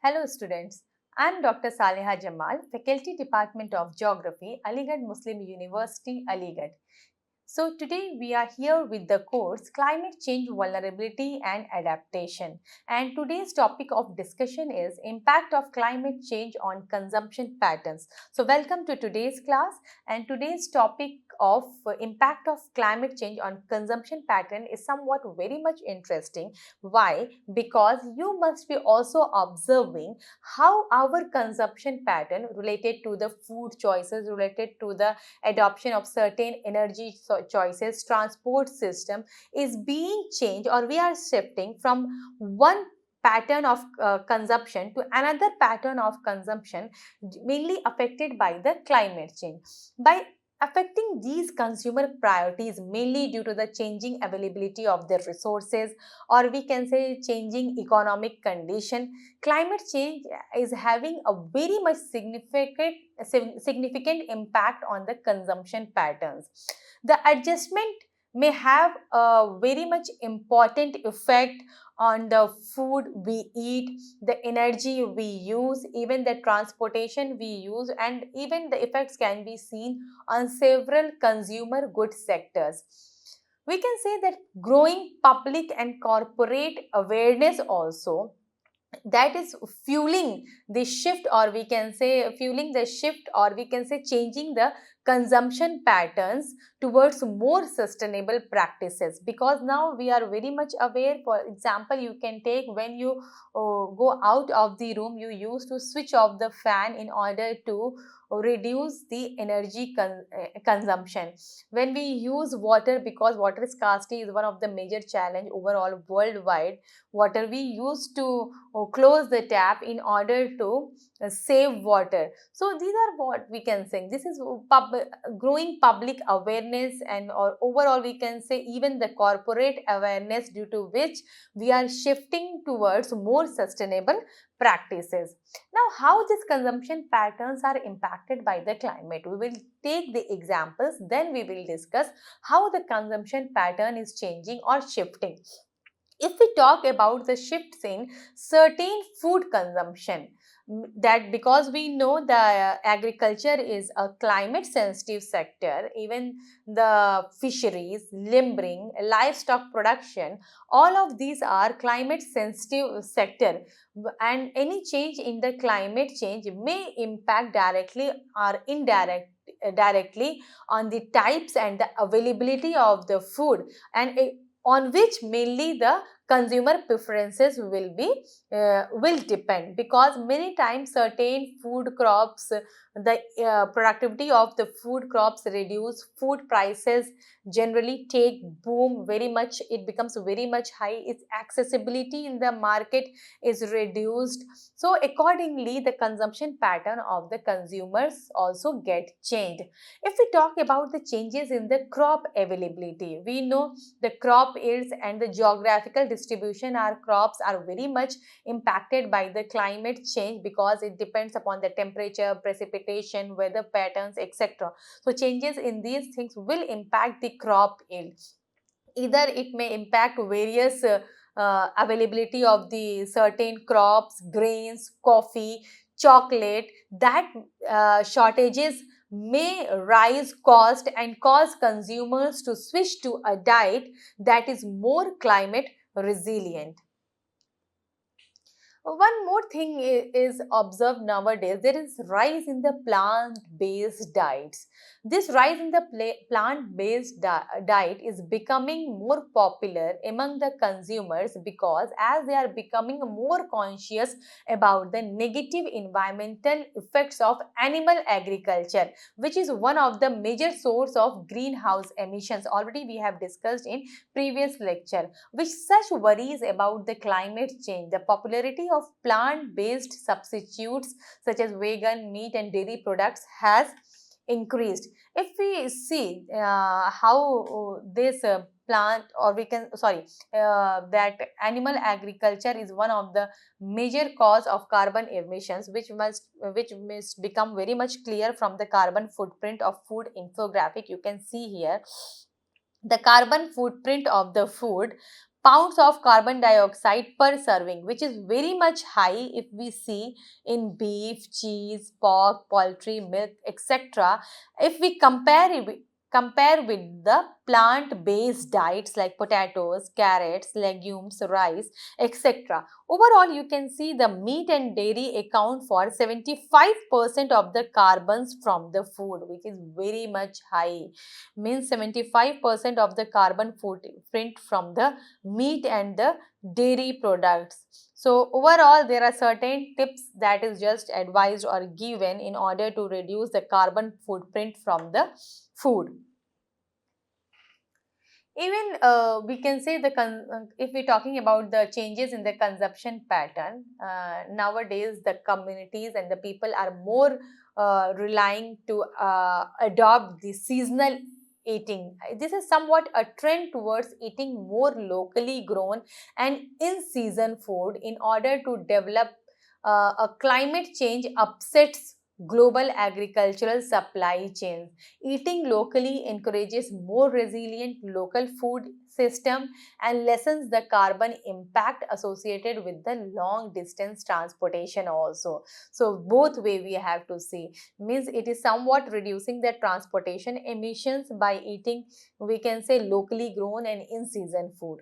Hello students, I am Dr. Saleha Jamal, Faculty Department of Geography, Aligarh Muslim University, Aligarh. So today we are here with the course Climate Change Vulnerability and Adaptation, and today's topic of discussion is Impact of Climate Change on Consumption Patterns. So welcome to today's class, and today's topic of impact of climate change on consumption pattern is somewhat very much interesting. Why? Because you must be also observing how our consumption pattern related to the food choices, related to the adoption of certain energy choices, transport system is being changed, or we are shifting from one pattern of consumption to another pattern of consumption, mainly affected by the climate change. By affecting these consumer priorities mainly due to the changing availability of their resources, or we can say changing economic condition, climate change is having a very much significant impact on the consumption patterns. The adjustment may have a very much important effect on the food we eat, the energy we use, even the transportation we use, and even the effects can be seen on several consumer goods sectors. We can say that growing public and corporate awareness also, that is fueling the shift, or we can say fueling the shift, or we can say changing the consumption patterns towards more sustainable practices, because now we are very much aware. For example, you can take when you go out of the room, you used to switch off the fan in order to reduce the energy consumption. When we use water, because water scarcity is one of the major challenge overall worldwide, water we used to close the tap in order to save water. So these are what we can say. This is growing public awareness, and or overall we can say even the corporate awareness, due to which we are shifting towards more sustainable practices. Now, how these consumption patterns are impacted by the climate, we will take the examples, then we will discuss how the consumption pattern is changing or shifting. If we talk about the shifts in certain food consumption, that because we know the agriculture is a climate sensitive sector, even the fisheries, limbering, livestock production, all of these are climate sensitive sector, and any change in the climate change may impact directly or directly on the types and the availability of the food, and on which mainly the consumer preferences will depend, because many times certain food crops, the productivity of the food crops reduce, food prices generally take boom very much, it becomes very much high, its accessibility in the market is reduced. So accordingly the consumption pattern of the consumers also get changed. If we talk about the changes in the crop availability, we know the crop yields and the geographical distribution our crops are very much impacted by the climate change, because it depends upon the temperature, precipitation, weather patterns, etc. So changes in these things will impact the crop yield. Either it may impact various availability of the certain crops, grains, coffee, chocolate, that shortages may rise cost and cause consumers to switch to a diet that is more climate resilient. One more thing is observed nowadays. There is rise in the plant-based diets. This rise in the plant-based diet is becoming more popular among the consumers, because as they are becoming more conscious about the negative environmental effects of animal agriculture, which is one of the major source of greenhouse emissions. Already we have discussed in previous lecture. With such worries about the climate change, the popularity of plant-based substitutes such as vegan meat and dairy products has increased. If we see how this plant, or we can that animal agriculture is one of the major cause of carbon emissions, which must become very much clear from the carbon footprint of food infographic. You can see here the carbon footprint of the food pounds of carbon dioxide per serving, which is very much high if we see in beef, cheese, pork, poultry, milk, etc. If we compare with the plant-based diets like potatoes, carrots, legumes, rice, etc. Overall, you can see the meat and dairy account for 75% of the carbons from the food, which is very much high. Means 75% of the carbon footprint from the meat and the dairy products. So overall, there are certain tips that is just advised or given in order to reduce the carbon footprint from the food. Even we can say if we're talking about the changes in the consumption pattern, nowadays the communities and the people are more relying to adopt the seasonal eating. This is somewhat a trend towards eating more locally grown and in season food in order to develop a climate change upsets global agricultural supply chains. Eating locally encourages more resilient local food system and lessens the carbon impact associated with the long distance transportation also. So both way we have to see, means it is somewhat reducing the transportation emissions by eating, we can say, locally grown and in season food.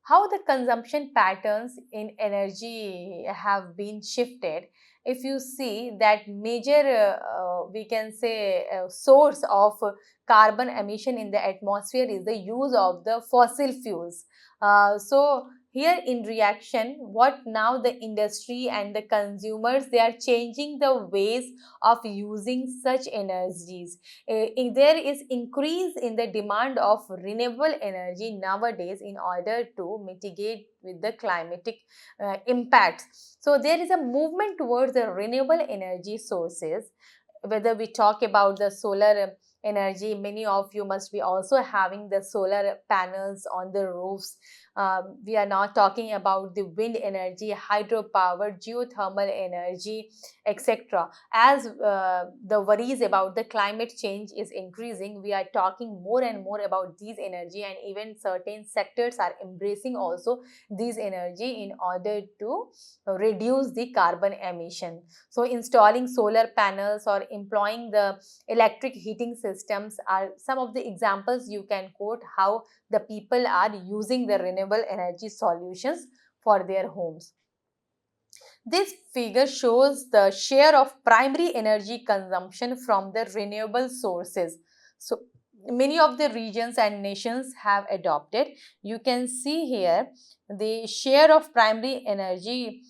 How the consumption patterns in energy have been shifted. If you see that major we can say source of carbon emission in the atmosphere is the use of the fossil fuels. So here in reaction, what now the industry and the consumers, they are changing the ways of using such energies. There is increase in the demand of renewable energy nowadays in order to mitigate with the climatic impacts. So there is a movement towards the renewable energy sources. Whether we talk about the solar energy, many of you must be also having the solar panels on the roofs. We are not talking about the wind energy, hydropower, geothermal energy, etc. As the worries about the climate change is increasing, we are talking more and more about these energy, and even certain sectors are embracing also these energy in order to reduce the carbon emission. So installing solar panels or employing the electric heating systems are some of the examples you can quote how the people are using the renewable energy solutions for their homes. This figure shows the share of primary energy consumption from the renewable sources. So, many of the regions and nations have adopted. You can see here the share of primary energy.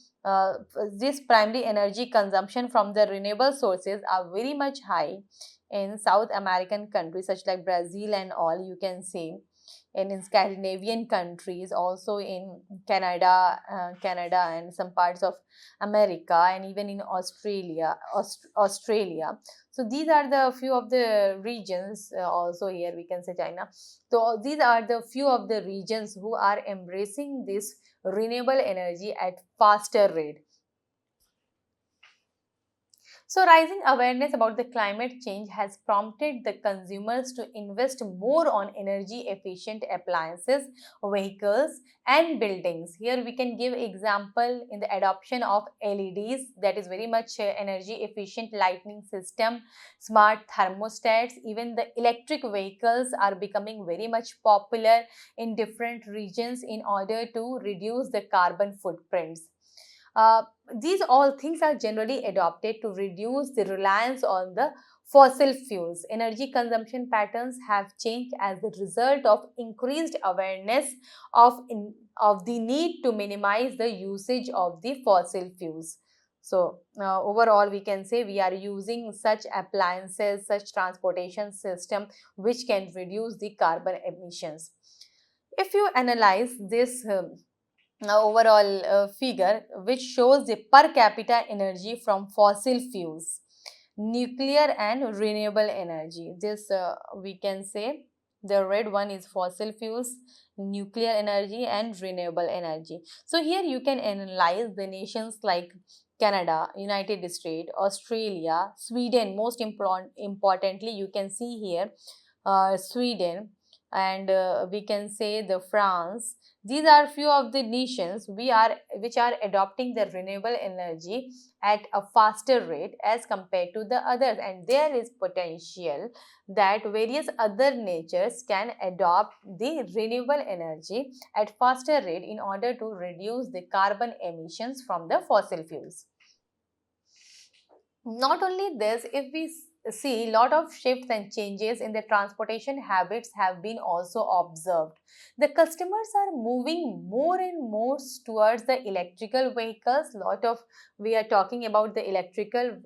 This primary energy consumption from the renewable sources are very much high in South American countries such like Brazil and all, you can see, and in Scandinavian countries, also in Canada and some parts of America, and even in Australia. So these are the few of the regions. Also here we can say China. So these are the few of the regions who are embracing this renewable energy at faster rate. So, rising awareness about the climate change has prompted the consumers to invest more on energy efficient appliances, vehicles, and buildings. Here we can give example in the adoption of LEDs, that is very much energy efficient lighting system, smart thermostats. Even the electric vehicles are becoming very much popular in different regions in order to reduce the carbon footprints. Uh, these all things are generally adopted to reduce the reliance on the fossil fuels. Energy consumption patterns have changed as a result of increased awareness of the need to minimize the usage of the fossil fuels. So, overall, we can say we are using such appliances, such transportation system which can reduce the carbon emissions. If you analyze this overall figure which shows the per capita energy from fossil fuels, nuclear and renewable energy. This we can say the red one is fossil fuels, nuclear energy and renewable energy. So here you can analyze the nations like Canada, United States, Australia, Sweden. Most importantly, you can see here Sweden, and we can say the France. These are few of the nations which are adopting the renewable energy at a faster rate as compared to the others, and there is potential that various other natures can adopt the renewable energy at faster rate in order to reduce the carbon emissions from the fossil fuels. Not only this, if we see, lot of shifts and changes in the transportation habits have been also observed. The customers are moving more and more towards the electrical vehicles. Lot of We are talking about the electrical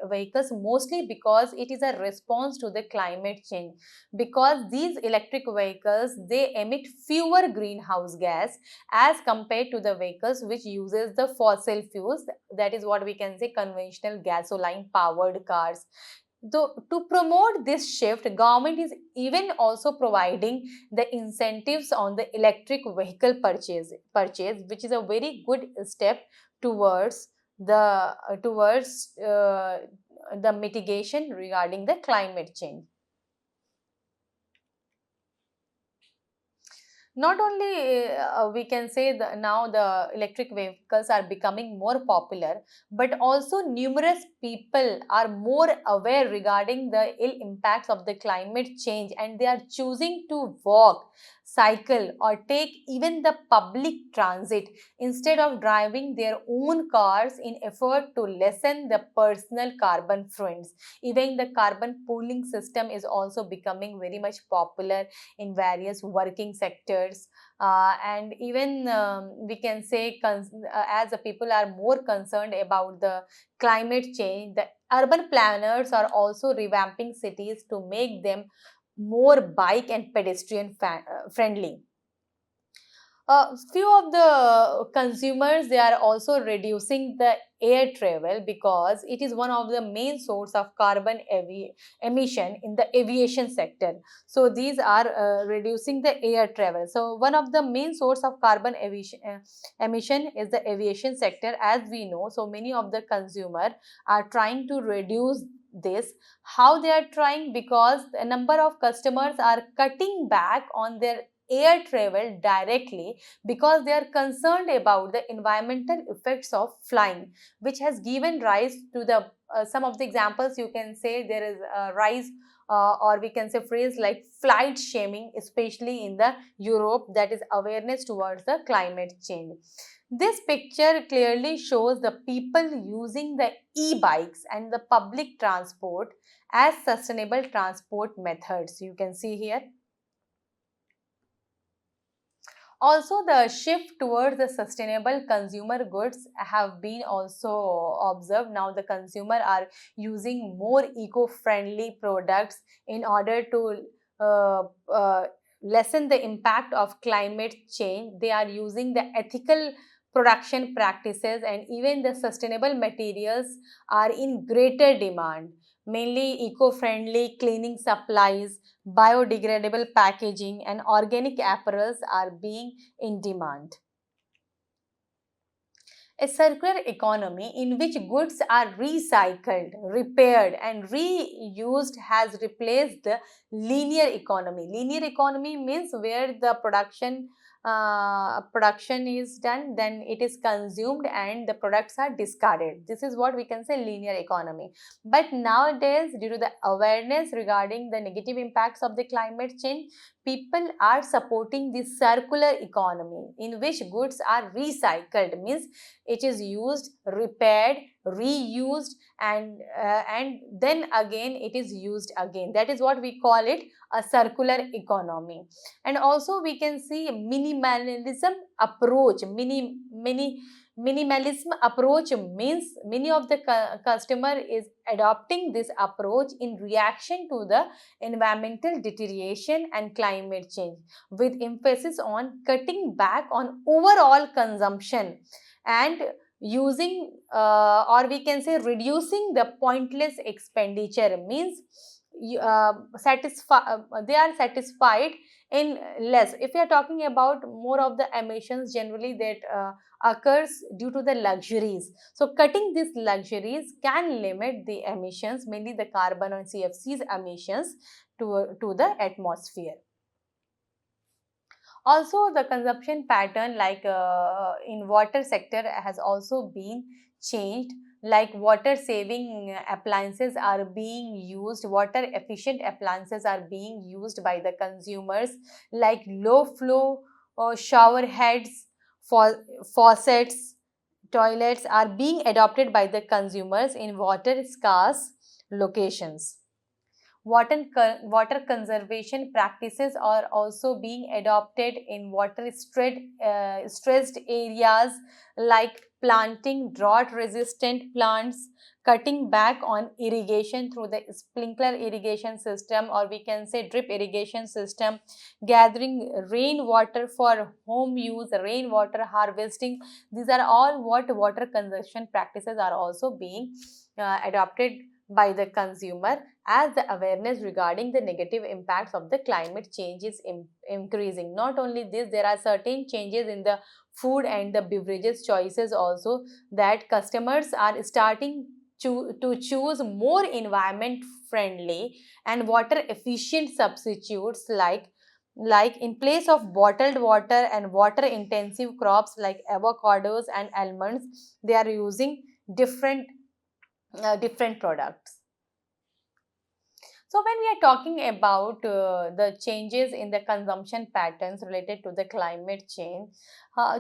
vehicles mostly because it is a response to the climate change. Because these electric vehicles, they emit fewer greenhouse gas as compared to the vehicles which uses the fossil fuels, that is what we can say conventional gasoline powered cars. Though to promote this shift, government is even also providing the incentives on the electric vehicle purchase, which is a very good step towards the mitigation regarding the climate change. Not only we can say that now the electric vehicles are becoming more popular, but also numerous people are more aware regarding the ill impacts of the climate change, and they are choosing to walk, cycle, or take even the public transit instead of driving their own cars in effort to lessen the personal carbon footprints. Even the carbon pooling system is also becoming very much popular in various working sectors, and even we can say as the people are more concerned about the climate change, the urban planners are also revamping cities to make them more bike and pedestrian friendly. Few of the consumers, they are also reducing the air travel because it is one of the main source of carbon emission in the aviation sector. So these are reducing the air travel. So one of the main source of carbon emission is the aviation sector, as we know. So many of the consumer are trying to reduce this. How they are trying? Because a number of customers are cutting back on their air travel directly because they are concerned about the environmental effects of flying, which has given rise to the some of the examples. You can say there is a rise, or we can say phrase like flight shaming, especially in the Europe, that is awareness towards the climate change. This picture clearly shows the people using the e-bikes and the public transport as sustainable transport methods. You can see here. Also, the shift towards the sustainable consumer goods have been also observed. Now, the consumer are using more eco-friendly products in order to uh, uh, lessen the impact of climate change. They are using the ethical production practices, and even the sustainable materials are in greater demand. Mainly eco-friendly cleaning supplies, biodegradable packaging, and organic apparels are being in demand. A circular economy in which goods are recycled, repaired, and reused has replaced the linear economy. Linear economy means where the production is done, then it is consumed and the products are discarded. This is what we can say linear economy. But nowadays, due to the awareness regarding the negative impacts of the climate change, people are supporting this circular economy in which goods are recycled, means it is used, repaired, reused, and then again it is used again. That is what we call it a circular economy. And also we can see minimalism approach. Minimalism approach means many of the customer is adopting this approach in reaction to the environmental deterioration and climate change, with emphasis on cutting back on overall consumption and using or we can say reducing the pointless expenditure. Means they are satisfied in less. If you are talking about more of the emissions generally that occurs due to the luxuries, so cutting these luxuries can limit the emissions, mainly the carbon and CFC's emissions to the atmosphere. Also, the consumption pattern, like in water sector, has also been changed. Like water saving appliances are being used, water efficient appliances are being used by the consumers, like low flow shower heads, faucets, toilets are being adopted by the consumers in water scarce locations. Water conservation practices are also being adopted in stressed areas, like planting drought resistant plants, cutting back on irrigation through the sprinkler irrigation system, or we can say drip irrigation system, gathering rainwater for home use, rainwater harvesting. These are all what water conservation practices are also being adopted by the consumer, as the awareness regarding the negative impacts of the climate change is increasing. Not only this, there are certain changes in the food and the beverages choices also, that customers are starting to choose more environment friendly and water efficient substitutes, like in place of bottled water and water intensive crops like avocados and almonds, they are using different products. So when we are talking about the changes in the consumption patterns related to the climate change,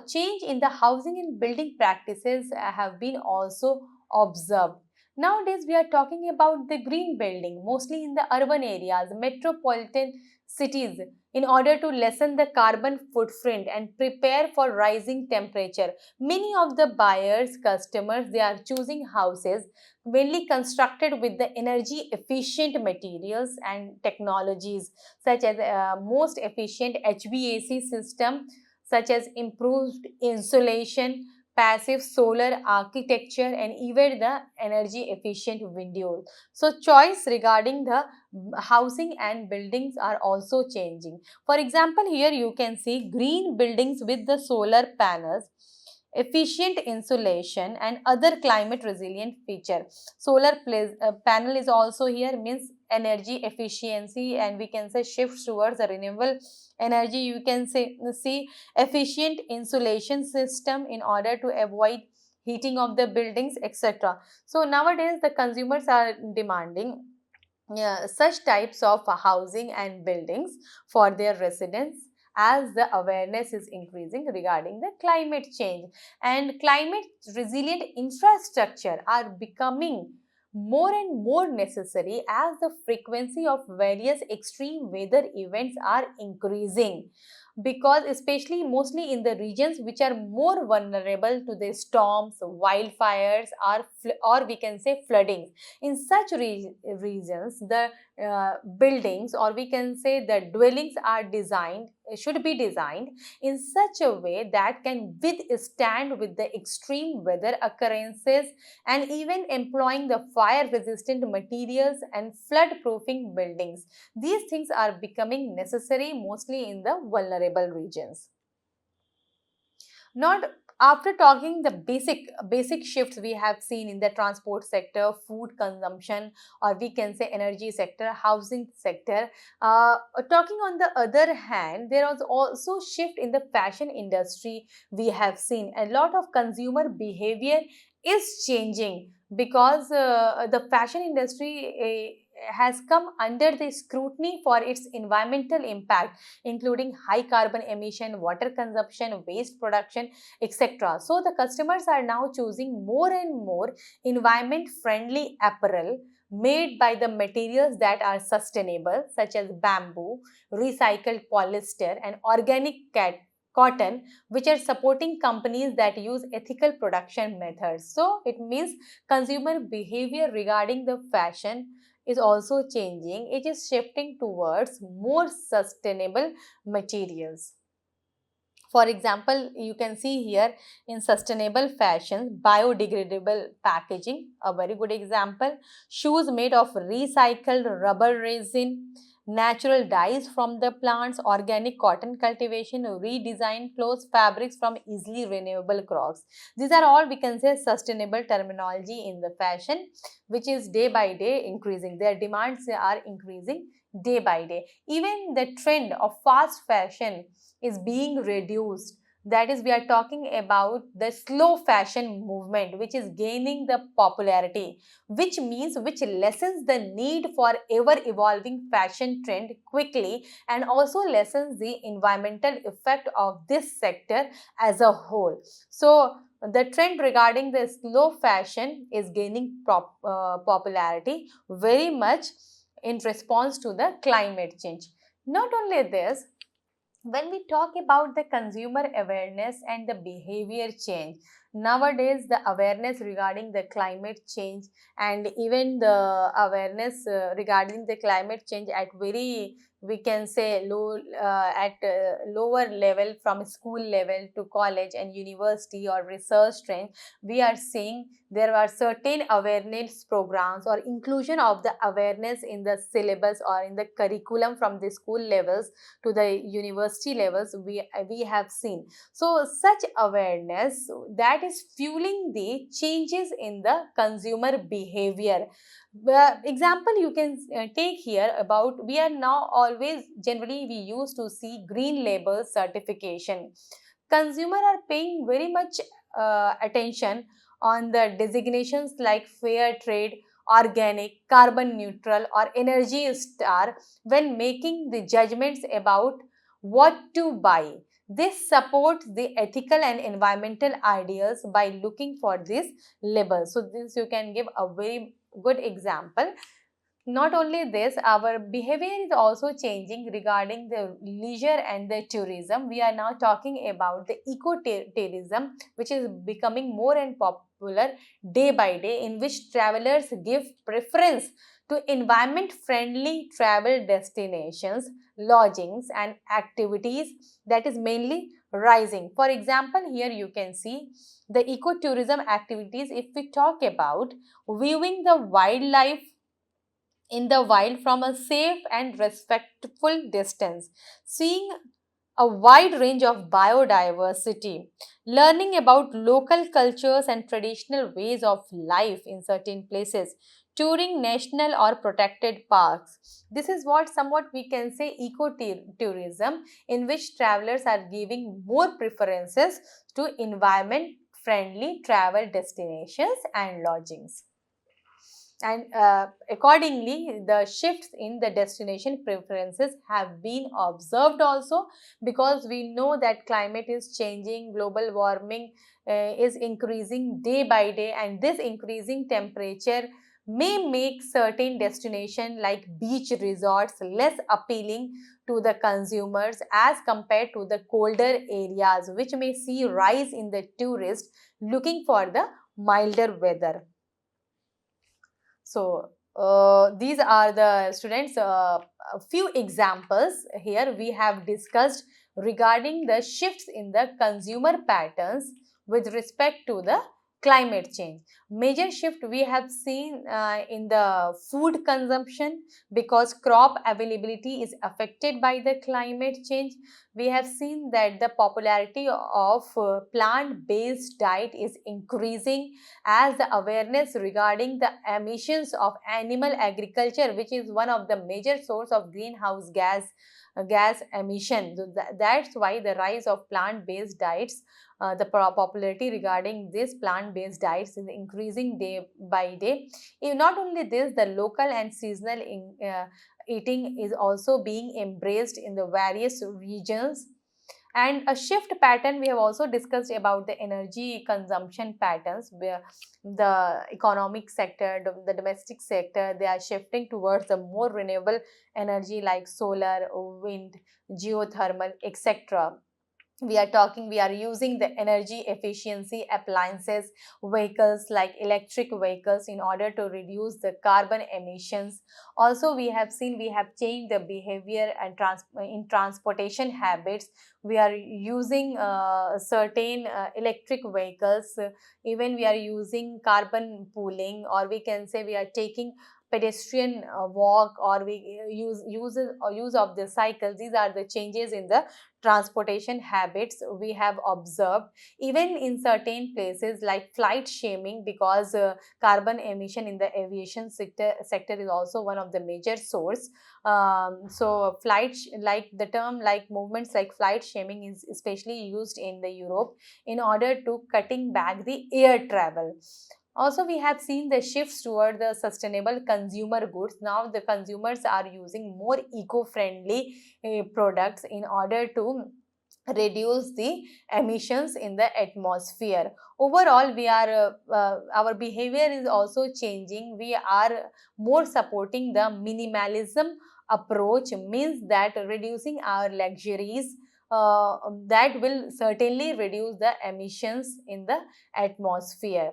change in the housing and building practices have been also observed. Nowadays, we are talking about the green building, mostly in the urban areas, metropolitan cities, in order to lessen the carbon footprint and prepare for rising temperature. Many of the buyers, customers, they are choosing houses mainly constructed with the energy efficient materials and technologies, such as most efficient HVAC system, such as improved insulation, passive solar architecture, and even the energy efficient windows. So choice regarding the housing and buildings are also changing. For example, here you can see green buildings with the solar panels, efficient insulation, and other climate resilient feature. Panel is also here, means energy efficiency, and we can say shift towards a renewable energy. You can say see efficient insulation system in order to avoid heating of the buildings, etc. So nowadays the consumers are demanding, yeah, such types of housing and buildings for their residents, as the awareness is increasing regarding the climate change, and climate resilient infrastructure are becoming more and more necessary as the frequency of various extreme weather events are increasing, because especially mostly in the regions which are more vulnerable to the storms, wildfires, or we can say flooding. In such regions, the buildings, or we can say the dwellings are designed, should be designed in such a way that can withstand with the extreme weather occurrences, and even employing the fire resistant materials and flood proofing buildings. These things are becoming necessary mostly in the vulnerable regions. Not after talking the basic shifts we have seen in the transport sector, food consumption, or we can say energy sector, housing sector. Talking on the other hand, there was also shift in the fashion industry. We have seen a lot of consumer behavior is changing, because the fashion industry has come under the scrutiny for its environmental impact, including high carbon emission, water consumption, waste production, etc. So the customers are now choosing more and more environment friendly apparel made by the materials that are sustainable, such as bamboo, recycled polyester, and organic cotton, which are supporting companies that use ethical production methods. So it means consumer behavior regarding the fashion is also changing. It is shifting towards more sustainable materials. For example, you can see here in sustainable fashion, biodegradable packaging, a very good example. Shoes made of recycled rubber resin, natural dyes from the plants, organic cotton cultivation, redesigned clothes, fabrics from easily renewable crops. These are all, we can say, sustainable terminology in the fashion, which is day by day increasing. Their demands are increasing day by day. Even the trend of fast fashion is being reduced. That is, we are talking about the slow fashion movement, which is gaining the popularity, which lessens the need for ever evolving fashion trend quickly, and also lessens the environmental effect of this sector as a whole. So the trend regarding the slow fashion is gaining popularity very much in response to the climate change. Not only this, when we talk about the consumer awareness and the behavior change, nowadays the awareness regarding the climate change and even the awareness regarding the climate change at very, we can say, low at lower level, from school level to college and university or research trend, we are seeing there are certain awareness programs or inclusion of the awareness in the syllabus or in the curriculum from the school levels to the university levels. We have seen so such awareness that is fueling the changes in the consumer behavior. Example you can take here about, we are now always, generally we used to see green label certification. Consumer are paying very much attention on the designations like fair trade, organic, carbon neutral or energy star when making the judgments about what to buy. This supports the ethical and environmental ideas by looking for this label. So this you can give a very good example. Not only this, our behavior is also changing regarding the leisure and the tourism. We are now talking about the eco-tourism, which is becoming more and popular day by day, in which travelers give preference to environment-friendly travel destinations, lodgings, and activities that is mainly rising. For example, here you can see the ecotourism activities. If we talk about viewing the wildlife in the wild from a safe and respectful distance, seeing a wide range of biodiversity, learning about local cultures and traditional ways of life in certain places, touring national or protected parks. This is what somewhat we can say eco-tourism, in which travelers are giving more preferences to environment friendly travel destinations and lodgings. And accordingly, the shifts in the destination preferences have been observed also, because we know that climate is changing, global warming is increasing day by day, and this increasing temperature may make certain destination like beach resorts less appealing to the consumers as compared to the colder areas, which may see rise in the tourists looking for the milder weather. So these are the students, a few examples here we have discussed regarding the shifts in the consumer patterns with respect to the climate change. Major shift we have seen in the food consumption, because crop availability is affected by the climate change. We have seen that the popularity of plant-based diet is increasing as the awareness regarding the emissions of animal agriculture, which is one of the major source of greenhouse gas emission. So that's why the rise of plant-based diets, the popularity regarding this plant-based diets is increasing day by day. Not only this, the local and seasonal eating is also being embraced in the various regions. And a shift pattern, we have also discussed about the energy consumption patterns, where the economic sector, the domestic sector, they are shifting towards the more renewable energy like solar, wind, geothermal, etc. We are using the energy efficiency appliances, vehicles like electric vehicles, in order to reduce the carbon emissions. Also, we have seen, we have changed the behavior and in transportation habits. We are using certain electric vehicles. Even we are using carbon pooling, or we can say we are taking pedestrian walk, or we use of the cycles. These are the changes in the transportation habits we have observed, even in certain places like flight shaming, because carbon emission in the aviation sector is also one of the major source. So like the term like movements like flight shaming is especially used in the Europe in order to cutting back the air travel. Also, we have seen the shifts toward the sustainable consumer goods. Now, the consumers are using more eco-friendly products in order to reduce the emissions in the atmosphere. Overall, our behavior is also changing. We are more supporting the minimalism approach, means that reducing our luxuries, that will certainly reduce the emissions in the atmosphere.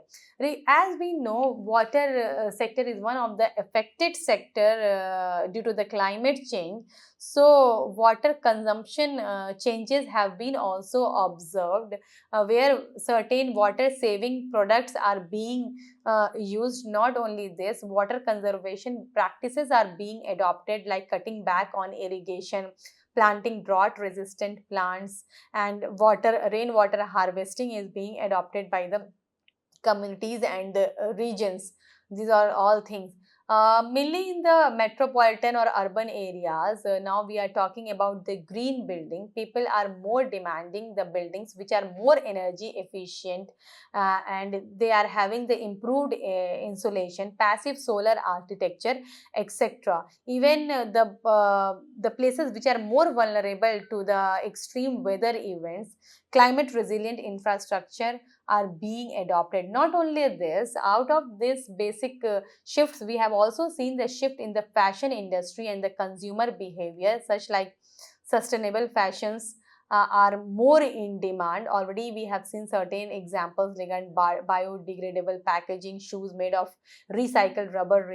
As we know, water sector is one of the affected sector due to the climate change. So water consumption changes have been also observed, where certain water saving products are being used. Not only this, water conservation practices are being adopted, like cutting back on irrigation, planting drought resistant plants, and rainwater harvesting is being adopted by the communities and regions. These are all things. Mainly in the metropolitan or urban areas, now we are talking about the green building. People are more demanding the buildings which are more energy efficient, and they are having the improved insulation, passive solar architecture, etc. Even the places which are more vulnerable to the extreme weather events, climate resilient infrastructure are being adopted. Not only this, out of this basic shifts, we have also seen the shift in the fashion industry and the consumer behavior, such like sustainable fashions are more in demand. Already we have seen certain examples regarding biodegradable packaging, shoes made of recycled rubber,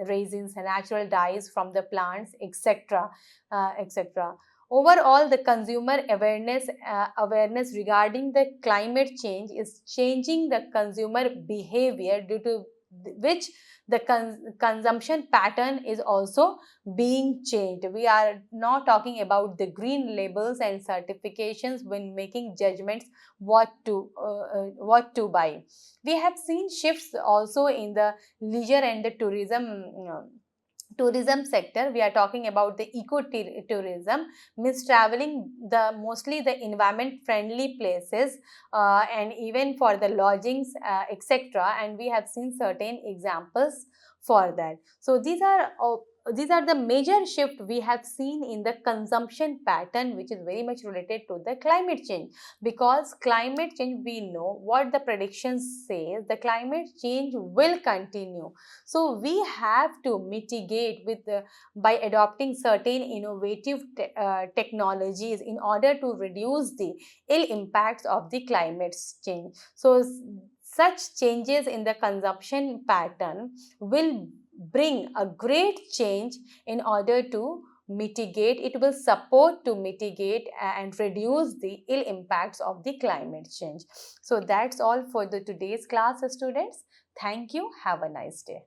resins, natural dyes from the plants, etc. etc. Overall, the consumer awareness regarding the climate change is changing the consumer behavior, due to which the consumption pattern is also being changed. We are now talking about the green labels and certifications when making judgments what to buy. We have seen shifts also in the leisure and the tourism sector. We are talking about the eco tourism, means traveling the mostly the environment friendly places, and even for the lodgings, etc. And we have seen certain examples for that. So these are the major shift we have seen in the consumption pattern, which is very much related to the climate change. Because climate change, we know what the predictions say, the climate change will continue. So we have to mitigate by adopting certain innovative technologies in order to reduce the ill impacts of the climate change. So such changes in the consumption pattern will bring a great change in order to mitigate. It will support to mitigate and reduce the ill impacts of the climate change. So that's all for the today's class, students. Thank you. Have a nice day.